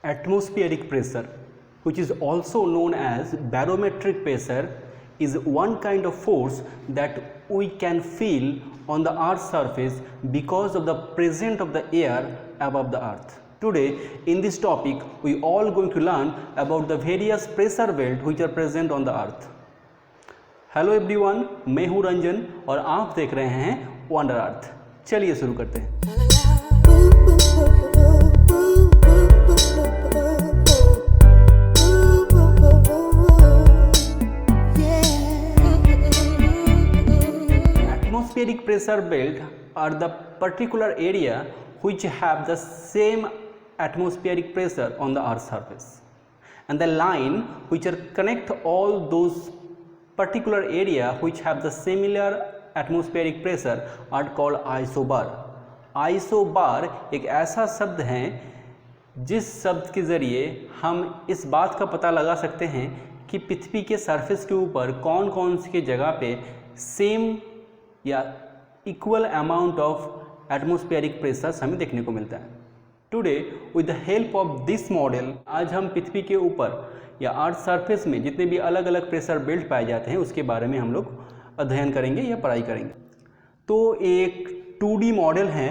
Atmospheric pressure, which is also known as barometric pressure, is one kind of force that we can feel on the Earth's surface because of the presence of the air above the Earth. Today in this topic we all going to learn about the various pressure belt which are present on the Earth. Hello everyone, मैं हूँ रंजन और आप देख रहे हैं wonder अर्थ। चलिए शुरू करते हैं। Atmospheric pressure belt are the particular area which have the same atmospheric pressure on the Earth's surface, and the line which are connect all those particular area which have the similar atmospheric pressure are called isobar. isobar एक ऐसा शब्द है जिस शब्द के ज़रिए हम इस बात का पता लगा सकते हैं कि पृथ्वी के सरफेस के ऊपर कौन कौन सी जगह पे सेम या equal amount of atmospheric pressures हमें देखने को मिलता है। Today with the help of this model आज हम पृथ्वी के ऊपर या अर्थ सरफेस में जितने भी अलग अलग प्रेशर बेल्ट पाए जाते हैं उसके बारे में हम लोग अध्ययन करेंगे या पढ़ाई करेंगे। तो एक 2D मॉडल है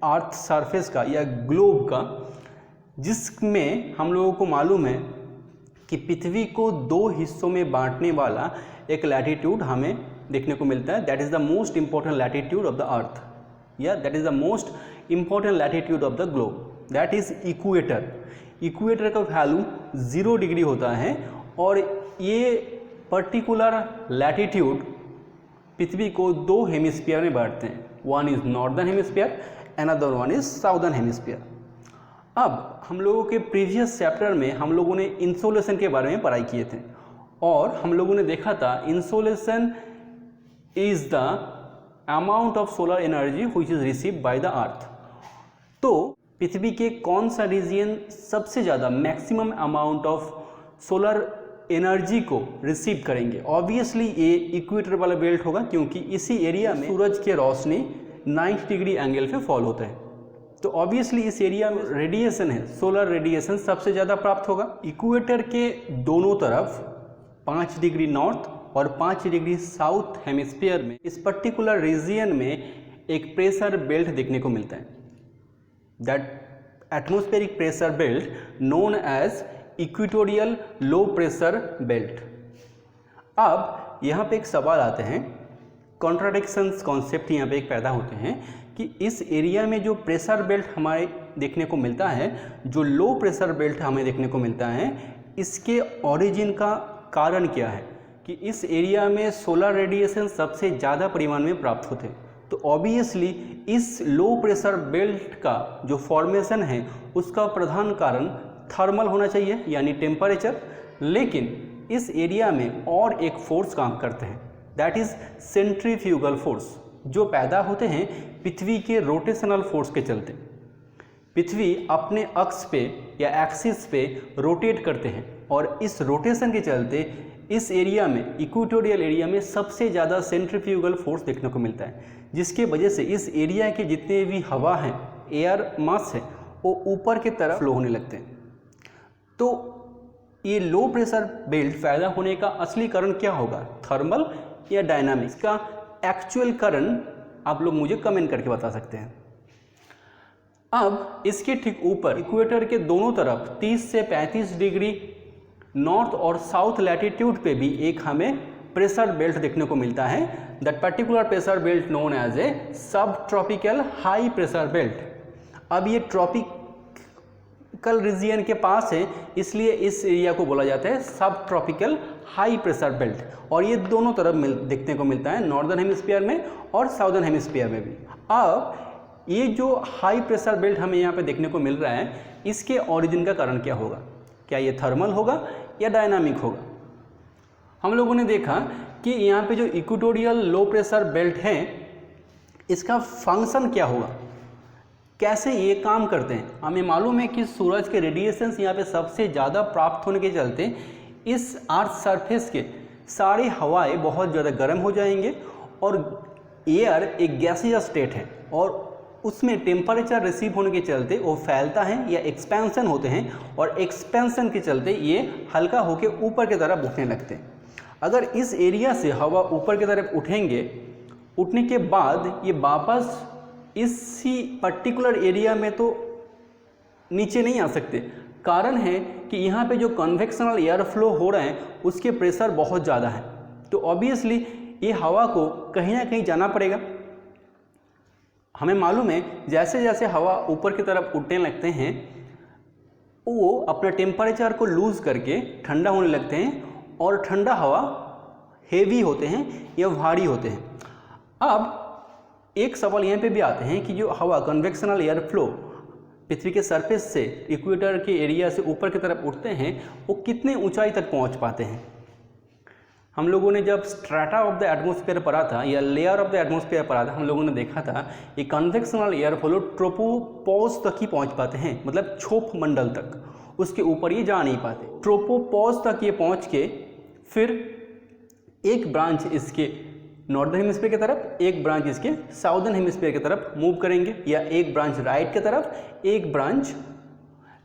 अर्थ सरफेस का या ग्लोब का, जिसमें हम लोगों को मालूम है कि पृथ्वी को दो हिस्सों में बांटने वाला एक लैटिट्यूड हमें देखने को मिलता है। That is the most important latitude of the earth या that is the most important latitude of the globe, that is equator. Equator का वैल्यू 0 डिग्री होता है और ये पर्टिकुलर लैटिट्यूड पृथ्वी को दो हेमिस्फीयर में बांटते हैं। One is northern hemisphere, another one is southern hemisphere. अब हम लोगों के प्रीवियस चैप्टर में हम लोगों ने इंसोलेशन के बारे में पढ़ाई किए थे और हम लोगों ने देखा था insolation is the amount of solar energy which is received by the earth. तो पृथ्वी के कौन सा रीजन सबसे ज़्यादा maximum amount of solar energy को रिसीव करेंगे? ऑब्वियसली ये इक्वेटर वाला बेल्ट होगा, क्योंकि इसी एरिया में सूरज की रोशनी 90 डिग्री एंगल पे फॉल होता है। तो ऑब्वियसली इस एरिया में रेडिएशन है, सोलर रेडिएशन सबसे ज़्यादा प्राप्त होगा। इक्वेटर के दोनों तरफ 5 डिग्री नॉर्थ और 5 डिग्री साउथ हेमिस्फीयर में इस पर्टिकुलर रीजन में एक प्रेशर बेल्ट देखने को मिलता है, that atmospheric pressure belt known as equatorial low pressure belt। अब यहाँ पे एक सवाल आते हैं, कॉन्ट्राडिक्शंस कॉन्सेप्ट यहाँ पे एक पैदा होते हैं कि इस एरिया में जो प्रेशर बेल्ट हमारे देखने को मिलता है, जो लो प्रेशर बेल्ट हमें देखने को मिलता है, इसके ओरिजिन का कारण क्या है कि इस एरिया में सोलर रेडिएशन सबसे ज़्यादा परिमाण में प्राप्त होते हैं। तो ऑब्वियसली इस लो प्रेशर बेल्ट का जो फॉर्मेशन है उसका प्रधान कारण थर्मल होना चाहिए यानी टेम्परेचर, लेकिन इस एरिया में और एक फोर्स काम करते हैं, दैट इज़ सेंट्रीफ्यूगल फोर्स, जो पैदा होते हैं पृथ्वी के रोटेशनल फोर्स के चलते। पृथ्वी अपने अक्ष पे या एक्सिस पे रोटेट करते हैं और इस रोटेशन के चलते इस एरिया में इक्वेटोरियल एरिया में सबसे ज़्यादा सेंट्रीफ्यूगल फोर्स देखने को मिलता है, जिसके वजह से इस एरिया के जितने भी हवा हैं, एयर मास है, वो ऊपर की तरफ फ्लो होने लगते हैं। तो ये लो प्रेशर बेल्ट पैदा होने का असली कारण क्या होगा, थर्मल या डायनामिक्स? का एक्चुअल कारण आप लोग मुझे कमेंट करके बता सकते हैं। अब इसके ठीक ऊपर इक्वेटर के दोनों तरफ 30 से 35 डिग्री नॉर्थ और साउथ लैटिट्यूड पे भी एक हमें प्रेशर बेल्ट देखने को मिलता है, that particular pressure belt known as a subtropical high pressure belt. अब ये ट्रॉपिकल रीजियन के पास है, इसलिए इस एरिया को बोला जाता है सब ट्रॉपिकल हाई प्रेशर बेल्ट, और ये दोनों तरफ देखने को मिलता है, नॉर्दर्न हेमिस्फीयर में और साउदर्न हेमिस्फीयर में भी। अब ये जो हाई प्रेशर बेल्ट हमें यहाँ पे देखने को मिल रहा है, इसके ओरिजिन का कारण क्या होगा? क्या ये थर्मल होगा या डायनामिक होगा? हम लोगों ने देखा कि यहाँ पे जो इक्वेटोरियल लो प्रेशर बेल्ट है, इसका फंक्शन क्या होगा, कैसे ये काम करते हैं? हमें मालूम है कि सूरज के रेडिएशंस यहाँ पे सबसे ज़्यादा प्राप्त होने के चलते इस अर्थ सरफेस के सारी हवाएं बहुत ज़्यादा गर्म हो जाएंगे और एयर एक गैसियस स्टेट है और उसमें टेम्परेचर रिसीव होने के चलते वो फैलता है या एक्सपेंशन होते हैं, और एक्सपेंशन के चलते ये हल्का होके ऊपर की तरफ उठने लगते हैं। अगर इस एरिया से हवा ऊपर की तरफ उठेंगे, उठने के बाद ये वापस इसी पर्टिकुलर एरिया में तो नीचे नहीं आ सकते। कारण है कि यहाँ पे जो कन्वेक्शनल एयर फ्लो हो रहा है उसके प्रेशर बहुत ज़्यादा है, तो ऑब्वियसली ये हवा को कहीं ना कहीं जाना पड़ेगा। हमें मालूम है जैसे जैसे हवा ऊपर की तरफ उठने लगते हैं वो अपना टेम्परेचर को लूज़ करके ठंडा होने लगते हैं, और ठंडा हवा हेवी होते हैं या भारी होते हैं। अब एक सवाल यहाँ पे भी आते हैं कि जो हवा कन्वेक्शनल एयर फ्लो पृथ्वी के सरफेस से इक्वेटर के एरिया से ऊपर की तरफ उठते हैं वो कितने ऊंचाई तक पहुँच पाते हैं। हम लोगों ने जब स्ट्रेटा ऑफ द एटमॉस्फेयर पढ़ा था या लेयर ऑफ द एटमॉस्फेयर पढ़ा था, हम लोगों ने देखा था ये कन्वेक्शनल एयर फ्लो ट्रोपोपॉज तक ही पहुंच पाते हैं, मतलब क्षोभ मंडल तक, उसके ऊपर ये जा नहीं पाते। ट्रोपोपॉज तक ये पहुंच के फिर एक ब्रांच इसके नॉर्दर्न हेमिस्फीयर की तरफ, एक ब्रांच इसके साउदर्न हेमिस्फीयर की तरफ मूव करेंगे, या एक ब्रांच राइट की तरफ, एक ब्रांच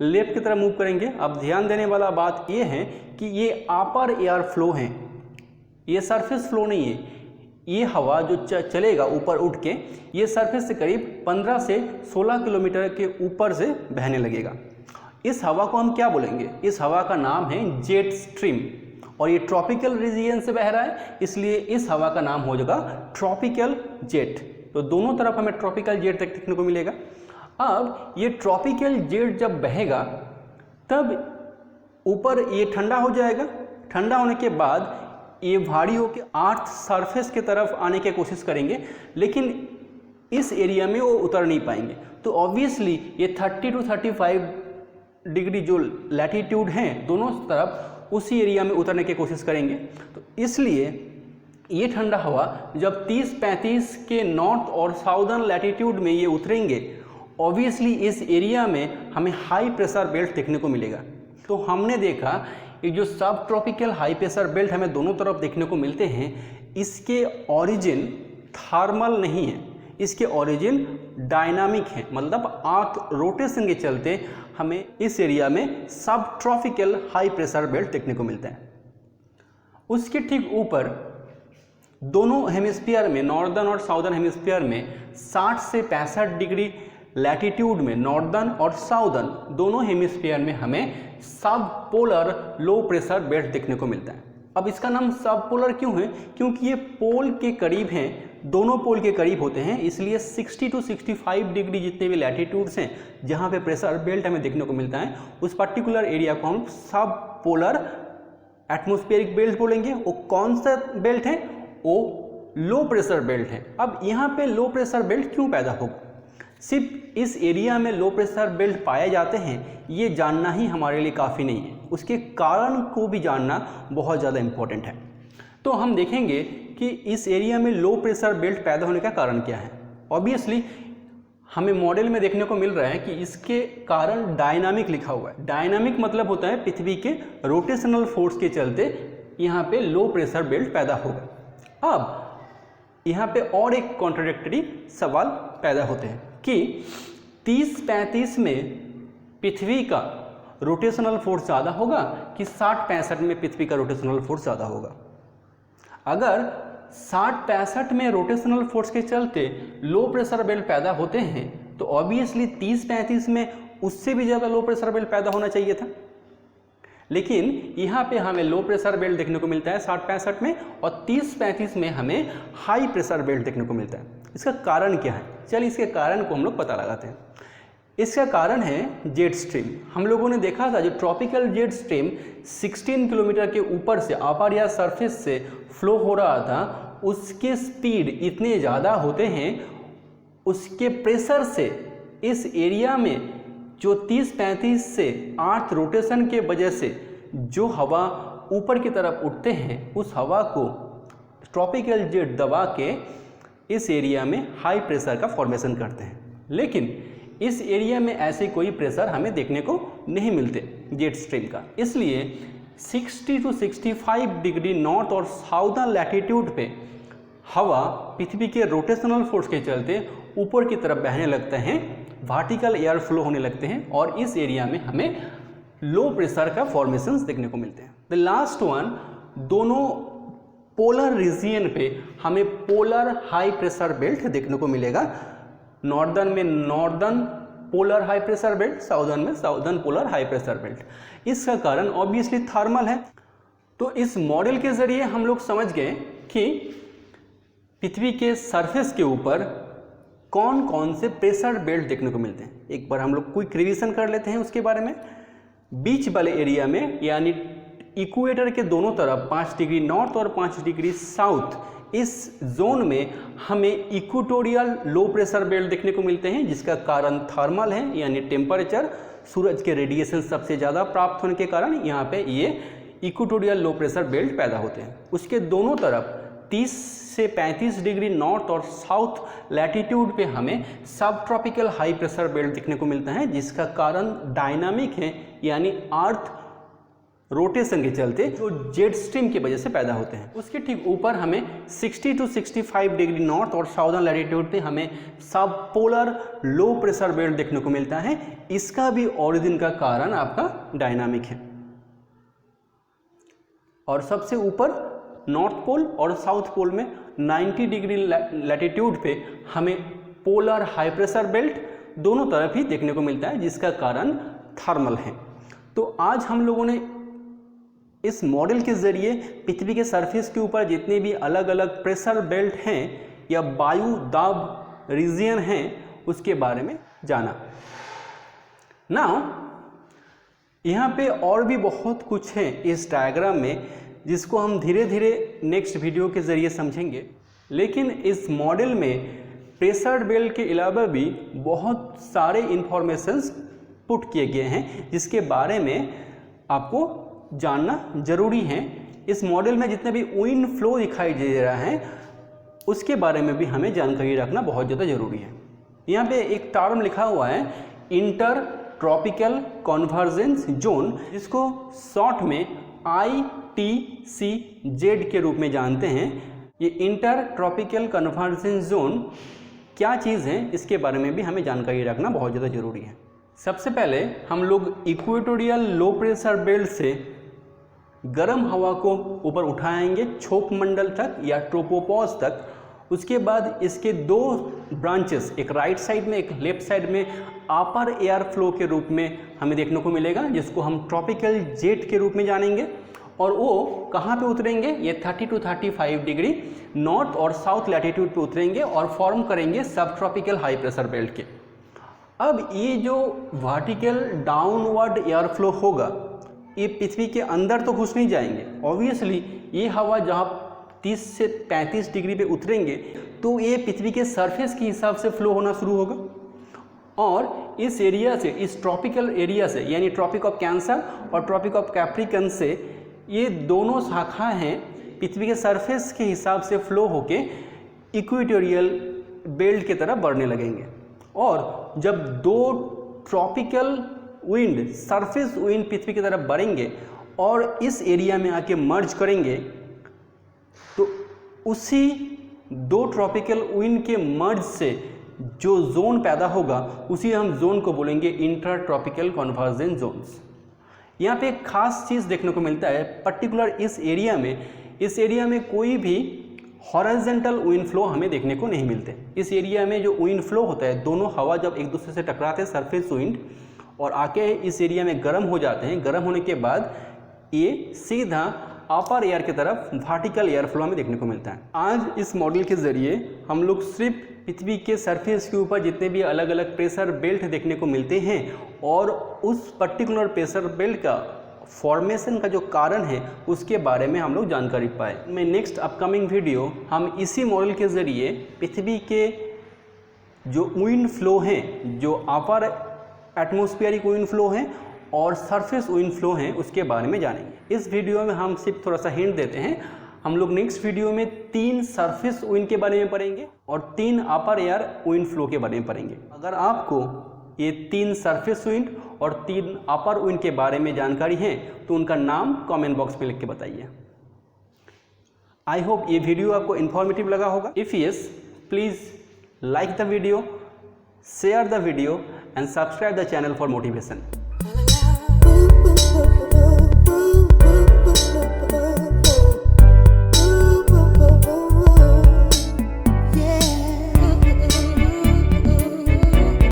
लेफ्ट की तरफ मूव करेंगे। अब ध्यान देने वाला बात ये है कि ये अपर एयर फ्लो हैं, ये सरफेस फ्लो नहीं है। ये हवा जो चलेगा ऊपर उठ के ये सरफेस से करीब 15 से 16 किलोमीटर के ऊपर से बहने लगेगा। इस हवा को हम क्या बोलेंगे? इस हवा का नाम है जेट स्ट्रीम, और ये ट्रॉपिकल रीजन से बह रहा है, इसलिए इस हवा का नाम हो जाएगा ट्रॉपिकल जेट। तो दोनों तरफ हमें ट्रॉपिकल जेट तक देखने को मिलेगा। अब ये ट्रॉपिकल जेट जब बहेगा तब ऊपर ये ठंडा हो जाएगा, ठंडा होने के बाद ये भारी होकर अर्थ सरफेस की तरफ आने की कोशिश करेंगे, लेकिन इस एरिया में वो उतर नहीं पाएंगे। तो ऑब्वियसली ये 30 to 35 डिग्री जो लैटिट्यूड हैं दोनों तरफ उसी एरिया में उतरने की कोशिश करेंगे। तो इसलिए ये ठंडा हवा जब 30-35 के नॉर्थ और साउदर्न लैटिट्यूड में ये उतरेंगे, ऑब्वियसली इस एरिया में हमें हाई प्रेशर बेल्ट देखने को मिलेगा। तो हमने देखा ये जो सब ट्रॉपिकल हाई प्रेशर बेल्ट हमें दोनों तरफ देखने को मिलते हैं, इसके ओरिजिन थर्मल नहीं है, इसके ओरिजिन डायनामिक है, मतलब अर्थ रोटेशन के चलते हमें इस एरिया में सब ट्रॉपिकल हाई प्रेशर बेल्ट देखने को मिलता है। उसके ठीक ऊपर दोनों हेमिस्फीयर में, नॉर्दर्न और साउदर्न हेमिस्फीयर में 60 से 65 डिग्री लैटिट्यूड में नॉर्दर्न और साउदर्न दोनों हेमिस्फीयर में हमें सब पोलर लो प्रेशर बेल्ट देखने को मिलता है। अब इसका नाम सब पोलर क्यों है? क्योंकि ये पोल के करीब हैं, दोनों पोल के करीब होते हैं, इसलिए 60 to 65 डिग्री जितने भी लैटिट्यूड्स हैं जहाँ पे प्रेशर बेल्ट हमें देखने को मिलता है उस पर्टिकुलर एरिया को हम सब पोलर एटमॉस्फेरिक बेल्ट बोलेंगे। वो कौन सा बेल्ट है? वो लो प्रेशर बेल्ट है। अब यहाँ पे लो प्रेशर बेल्ट क्यों पैदा होगा? सिर्फ इस एरिया में लो प्रेशर बेल्ट पाए जाते हैं ये जानना ही हमारे लिए काफ़ी नहीं है, उसके कारण को भी जानना बहुत ज़्यादा इम्पोर्टेंट है। तो हम देखेंगे कि इस एरिया में लो प्रेशर बेल्ट पैदा होने का कारण क्या है। ऑब्वियसली हमें मॉडल में देखने को मिल रहा है कि इसके कारण डायनामिक लिखा हुआ है। डायनामिक मतलब होता है पृथ्वी के रोटेशनल फोर्स के चलते यहाँ पे लो प्रेशर बेल्ट पैदा होगा। अब यहाँ पे और एक कॉन्ट्राडिक्टरी सवाल पैदा होते हैं कि 30-35 में पृथ्वी का रोटेशनल फोर्स ज़्यादा होगा कि 60-65 में पृथ्वी का रोटेशनल फोर्स ज़्यादा होगा। अगर 60-65 में रोटेशनल फोर्स के चलते लो प्रेशर बेल्ट पैदा होते हैं तो ऑब्वियसली 30-35 में उससे भी ज़्यादा लो प्रेशर बेल्ट पैदा होना चाहिए था, लेकिन यहाँ पे हमें लो प्रेशर बेल्ट देखने को मिलता है 60-65 में, और 30-35 में हमें हाई प्रेशर बेल्ट देखने को मिलता है। इसका कारण क्या है? चलिए इसके कारण को हम लोग पता लगाते हैं। इसका कारण है जेट स्ट्रीम। हम लोगों ने देखा था जो ट्रॉपिकल जेट स्ट्रीम 16 किलोमीटर के ऊपर से अपर या सरफेस से फ्लो हो रहा था, उसके स्पीड इतने ज़्यादा होते हैं, उसके प्रेशर से इस एरिया में जो 30-35 से अर्थ रोटेशन के वजह से जो हवा ऊपर की तरफ उठते हैं उस हवा को ट्रॉपिकल जेट दबा के इस एरिया में हाई प्रेशर का फॉर्मेशन करते हैं। लेकिन इस एरिया में ऐसे कोई प्रेशर हमें देखने को नहीं मिलते जेट स्ट्रीम का, इसलिए 60 to 65 डिग्री नॉर्थ और साउदर्न लैटिट्यूड पे हवा पृथ्वी के रोटेशनल फोर्स के चलते ऊपर की तरफ बहने लगते हैं, वर्टिकल एयर फ्लो होने लगते हैं और इस एरिया में हमें लो प्रेशर का फॉर्मेशंस देखने को मिलते हैं। द लास्ट वन, दोनों पोलर रीजियन पे हमें पोलर हाई प्रेशर बेल्ट देखने को मिलेगा। नॉर्दर्न में northern polar high pressure belt, southern में southern polar high pressure belt. इसका कारण ऑब्वियसली थर्मल है। तो इस मॉडल के जरिए हम लोग समझ गए कि पृथ्वी के सरफेस के ऊपर कौन कौन से प्रेशर बेल्ट देखने को मिलते हैं। एक बार हम लोग क्विक रिवीजन कर लेते हैं उसके बारे में। बीच वाले एरिया में यानी इक्वेटर के दोनों तरफ 5 डिग्री नॉर्थ और 5 डिग्री साउथ, इस जोन में हमें इक्वेटोरियल लो प्रेशर बेल्ट देखने को मिलते हैं, जिसका कारण थर्मल है यानी टेम्परेचर, सूरज के रेडिएशन सबसे ज़्यादा प्राप्त होने के कारण यहाँ पे ये इक्वेटोरियल लो प्रेशर बेल्ट पैदा होते हैं। उसके दोनों तरफ 30 से 35 डिग्री नॉर्थ और साउथ लैटिट्यूड पे हमें सब ट्रॉपिकल हाई प्रेशर बेल्ट देखने को मिलता है, जिसका कारण डायनामिक है यानी अर्थ रोटेशन के चलते जो जेट स्ट्रीम की वजह से पैदा होते हैं। उसके ठीक ऊपर हमें 60 to 65 डिग्री नॉर्थ और साउदर्न लैटिट्यूड पे हमें सब पोलर लो प्रेशर बेल्ट देखने को मिलता है। इसका भी ओरिजिन का कारण आपका डायनामिक है। और सबसे ऊपर नॉर्थ पोल और साउथ पोल में 90 डिग्री लैटिट्यूड पे हमें पोलर हाई प्रेशर बेल्ट दोनों तरफ ही देखने को मिलता है, जिसका कारण थर्मल है। तो आज हम लोगों ने इस मॉडल के जरिए पृथ्वी के सरफेस के ऊपर जितने भी अलग अलग प्रेशर बेल्ट हैं या वायु दाब रीजियन हैं उसके बारे में जाना। नाउ यहाँ पे और भी बहुत कुछ है इस डायग्राम में, जिसको हम धीरे धीरे नेक्स्ट वीडियो के जरिए समझेंगे। लेकिन इस मॉडल में प्रेशर बेल्ट के अलावा भी बहुत सारे इंफॉर्मेशंस पुट किए गए हैं, जिसके बारे में आपको जानना जरूरी है। इस मॉडल में जितने भी विंड फ्लो दिखाई दे रहा है उसके बारे में भी हमें जानकारी रखना बहुत ज़्यादा जरूरी है। यहाँ पे एक टर्म लिखा हुआ है इंटर ट्रॉपिकल कन्वर्जेंस जोन, जिसको शॉर्ट में ITCZ के रूप में जानते हैं। ये इंटर ट्रॉपिकल कन्वर्जेंस जोन क्या चीज़ है इसके बारे में भी हमें जानकारी रखना बहुत ज़्यादा जरूरी है। सबसे पहले हम लोग इक्वेटोरियल लो प्रेशर बेल्ट से गर्म हवा को ऊपर उठाएंगे छोप मंडल तक या ट्रोपोपॉज तक। उसके बाद इसके दो ब्रांचेस, एक राइट साइड में एक लेफ्ट साइड में अपर एयर फ्लो के रूप में हमें देखने को मिलेगा, जिसको हम ट्रॉपिकल जेट के रूप में जानेंगे। और वो कहाँ पे उतरेंगे, ये 30 to 35 डिग्री नॉर्थ और साउथ लैटिट्यूड पे उतरेंगे और फॉर्म करेंगे सब ट्रॉपिकल हाई प्रेशर बेल्ट के। अब ये जो वर्टिकल डाउनवर्ड एयर फ्लो होगा ये पृथ्वी के अंदर तो घुस नहीं जाएंगे। ऑब्वियसली ये हवा जहाँ 30 से 35 डिग्री पे उतरेंगे तो ये पृथ्वी के सरफेस के हिसाब से फ्लो होना शुरू होगा और इस एरिया से, इस ट्रॉपिकल एरिया से यानी ट्रॉपिक ऑफ कैंसर और ट्रॉपिक ऑफ कैप्रिकन से, ये दोनों शाखा हैं पृथ्वी के सरफेस के हिसाब से फ्लो होके इक्वेटोरियल बेल्ट की तरफ बढ़ने लगेंगे। और जब दो ट्रॉपिकल विंड, सरफेस विंड पृथ्वी की तरफ बढ़ेंगे और इस एरिया में आके मर्ज करेंगे तो उसी दो ट्रॉपिकल विंड के मर्ज से जो जोन पैदा होगा उसी हम जोन को बोलेंगे इंटर ट्रॉपिकल कन्वर्जेंस जोन्स। यहाँ पे एक खास चीज़ देखने को मिलता है, पर्टिकुलर इस एरिया में कोई भी हॉरिजॉन्टल विंड फ्लो हमें देखने को नहीं मिलते। इस एरिया में जो विंड फ्लो होता है, दोनों हवा जब एक दूसरे से टकराते हैं सरफेस विंड और आके इस एरिया में गर्म हो जाते हैं, गर्म होने के बाद ये सीधा अपर एयर की तरफ वर्टिकल एयर फ्लो हमें देखने को मिलता है। आज इस मॉडल के जरिए हम लोग सिर्फ पृथ्वी के सरफेस के ऊपर जितने भी अलग अलग प्रेशर बेल्ट देखने को मिलते हैं और उस पर्टिकुलर प्रेशर बेल्ट का फॉर्मेशन का जो कारण है उसके बारे में हम लोग जानकारी पाए। मैं नेक्स्ट अपकमिंग वीडियो हम इसी मॉडल के ज़रिए पृथ्वी के जो विंड फ्लो हैं, जो अपर एटमॉस्फेरिक विंड फ्लो हैं और सरफेस विंड फ्लो हैं उसके बारे में जानेंगे। इस वीडियो में हम सिर्फ थोड़ा सा हिंट देते हैं, हम लोग नेक्स्ट वीडियो में 3 सरफेस विंड के बारे में पढ़ेंगे और 3 अपर एयर विंड फ्लो के बारे में पढ़ेंगे। अगर आपको ये 3 सरफेस विंड और 3 अपर विंड के बारे में जानकारी है तो उनका नाम कमेंट बॉक्स में लिख के बताइए। आई होप ये वीडियो आपको इन्फॉर्मेटिव लगा होगा। If yes, please like the video, share the video and subscribe the channel for motivation.